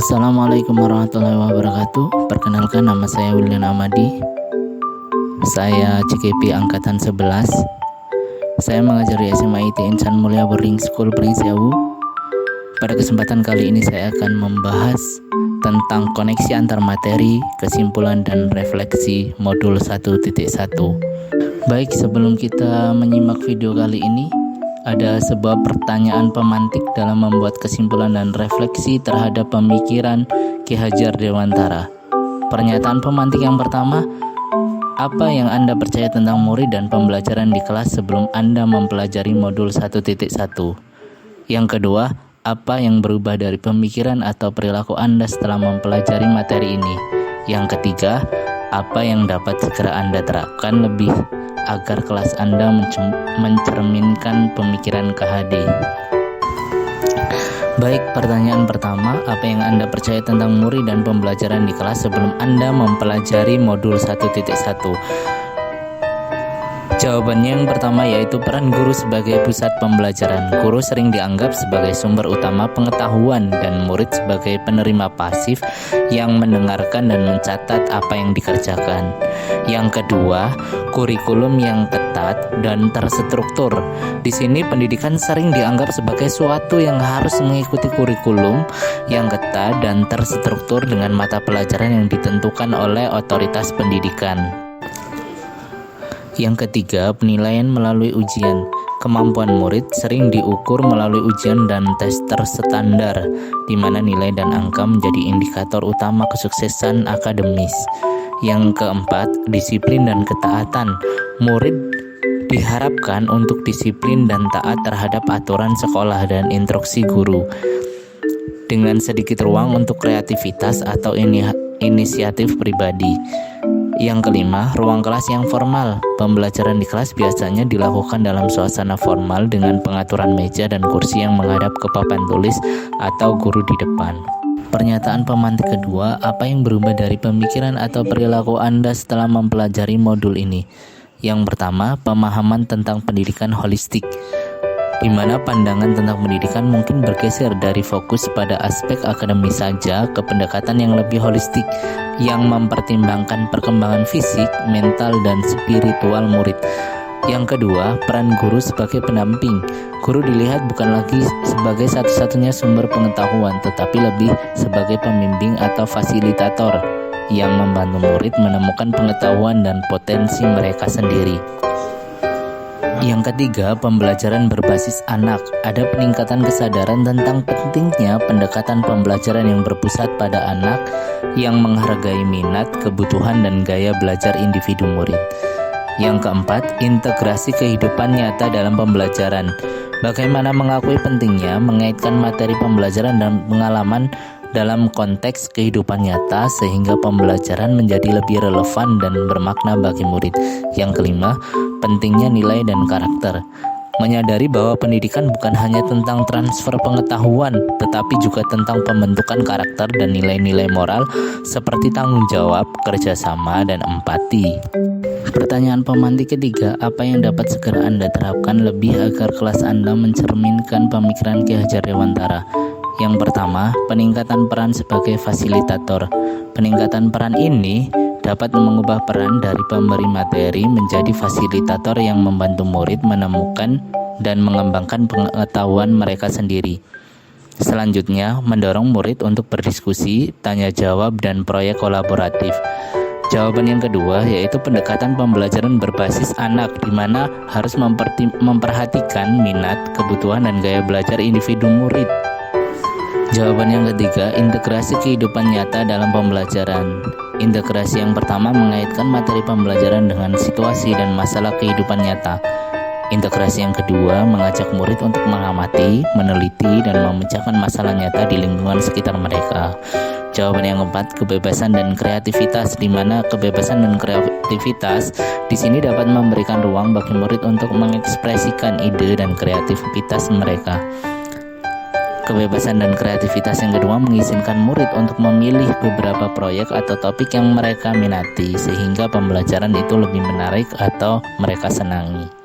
Assalamualaikum warahmatullahi wabarakatuh. Perkenalkan, nama saya William Amadi. Saya CKP Angkatan 11. Saya mengajar di SMA IT Insan Mulia Boarding School Pringsewu. Pada kesempatan kali ini saya akan membahas tentang koneksi antar materi, kesimpulan dan refleksi modul 1.1. Baik, sebelum kita menyimak video kali ini, ada sebuah pertanyaan pemantik dalam membuat kesimpulan dan refleksi terhadap pemikiran Ki Hajar Dewantara. Pernyataan pemantik yang pertama, apa yang Anda percaya tentang murid dan pembelajaran di kelas sebelum Anda mempelajari modul 1.1? Yang kedua, apa yang berubah dari pemikiran atau perilaku Anda setelah mempelajari materi ini? Yang ketiga, apa yang dapat segera Anda terapkan lebih agar kelas Anda mencerminkan pemikiran KHD. Baik, pertanyaan pertama, apa yang Anda percaya tentang murid dan pembelajaran di kelas sebelum Anda mempelajari modul 1.1? Jawabannya yang pertama yaitu peran guru sebagai pusat pembelajaran. Guru sering dianggap sebagai sumber utama pengetahuan dan murid sebagai penerima pasif yang mendengarkan dan mencatat apa yang dikerjakan. Yang kedua, kurikulum yang ketat dan terstruktur. Di sini pendidikan sering dianggap sebagai suatu yang harus mengikuti kurikulum yang ketat dan terstruktur dengan mata pelajaran yang ditentukan oleh otoritas pendidikan. Yang ketiga, penilaian melalui ujian. Kemampuan murid sering diukur melalui ujian dan tes terstandar, di mana nilai dan angka menjadi indikator utama kesuksesan akademis. Yang keempat, disiplin dan ketaatan. Murid diharapkan untuk disiplin dan taat terhadap aturan sekolah dan instruksi guru, dengan sedikit ruang untuk kreativitas atau inisiatif pribadi. Yang kelima, ruang kelas yang formal. Pembelajaran di kelas biasanya dilakukan dalam suasana formal dengan pengaturan meja dan kursi yang menghadap ke papan tulis atau guru di depan. Pernyataan pemantik kedua, apa yang berubah dari pemikiran atau perilaku Anda setelah mempelajari modul ini? Yang pertama, pemahaman tentang pendidikan holistik, di mana pandangan tentang pendidikan mungkin bergeser dari fokus pada aspek akademis saja ke pendekatan yang lebih holistik yang mempertimbangkan perkembangan fisik, mental, dan spiritual murid. Yang kedua, peran guru sebagai pendamping. Guru dilihat bukan lagi sebagai satu-satunya sumber pengetahuan, tetapi lebih sebagai pembimbing atau fasilitator yang membantu murid menemukan pengetahuan dan potensi mereka sendiri. Yang ketiga, pembelajaran berbasis anak. Ada peningkatan kesadaran tentang pentingnya pendekatan pembelajaran yang berpusat pada anak yang menghargai minat, kebutuhan, dan gaya belajar individu murid. Yang keempat, integrasi kehidupan nyata dalam pembelajaran. Bagaimana mengakui pentingnya mengaitkan materi pembelajaran dan pengalaman dalam konteks kehidupan nyata sehingga pembelajaran menjadi lebih relevan dan bermakna bagi murid. Yang kelima, pentingnya nilai dan karakter. Menyadari bahwa pendidikan bukan hanya tentang transfer pengetahuan, tetapi juga tentang pembentukan karakter dan nilai-nilai moral seperti tanggung jawab, kerjasama, dan empati. Pertanyaan pemantik ketiga, apa yang dapat segera Anda terapkan lebih agar kelas Anda mencerminkan pemikiran Ki Hajar Dewantara? Yang pertama, peningkatan peran sebagai fasilitator. Peningkatan peran ini dapat mengubah peran dari pemberi materi menjadi fasilitator yang membantu murid menemukan dan mengembangkan pengetahuan mereka sendiri. Selanjutnya, mendorong murid untuk berdiskusi, tanya jawab, dan proyek kolaboratif. Jawaban yang kedua yaitu pendekatan pembelajaran berbasis anak, di mana harus memperhatikan minat, kebutuhan, dan gaya belajar individu murid. Jawaban yang ketiga, integrasi kehidupan nyata dalam pembelajaran. Integrasi yang pertama mengaitkan materi pembelajaran dengan situasi dan masalah kehidupan nyata. Integrasi yang kedua mengajak murid untuk mengamati, meneliti, dan memecahkan masalah nyata di lingkungan sekitar mereka. Jawaban yang keempat, kebebasan dan kreativitas, di mana kebebasan dan kreativitas di sini dapat memberikan ruang bagi murid untuk mengekspresikan ide dan kreativitas mereka. Kebebasan dan kreativitas yang kedua mengizinkan murid untuk memilih beberapa proyek atau topik yang mereka minati, sehingga pembelajaran itu lebih menarik atau mereka senangi.